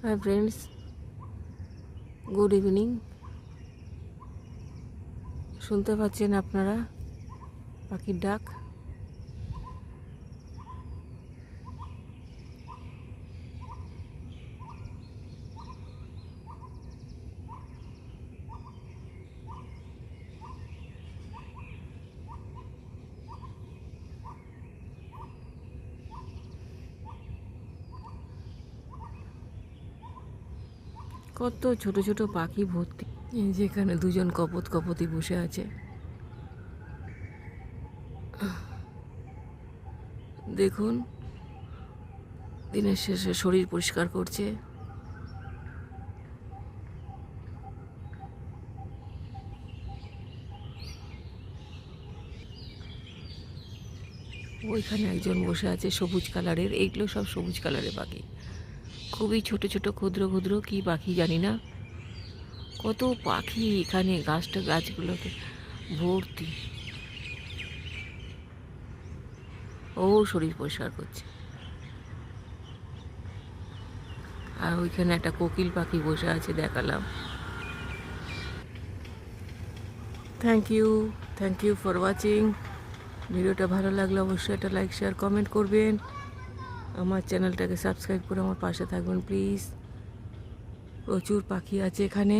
Hi friends, good evening. শুনতে পাচ্ছেন আপনারা পাখির ডাক? কত ছোট ছোট পাখি ভর্তি। এই যেখানে দুজন কপতি বসে আছে, দেখুন দিনের শেষে শরীর পরিষ্কার করছে। ওইখানে একজন বসে আছে সবুজ কালারের। এইগুলো সব সবুজ কালারের পাখি, খুবই ছোট ছোট ক্ষুদ্র ক্ষুদ্র কি পাখি জানি না। কত পাখি এখানে গাছগুলোতে ভর্তি। ও শরীর পরিষ্কার করছে। আর ওইখানে একটা কোকিল পাখি বসে আছে, দেখালাম। Thank you for watching. ভিডিওটা ভালো লাগলে অবশ্যই একটা লাইক শেয়ার কমেন্ট করবেন। আমার চ্যানেলটাকে সাবস্ক্রাইব করে আমার পাশে থাকবেন প্লিজ। প্রচুর পাখি আছে এখানে।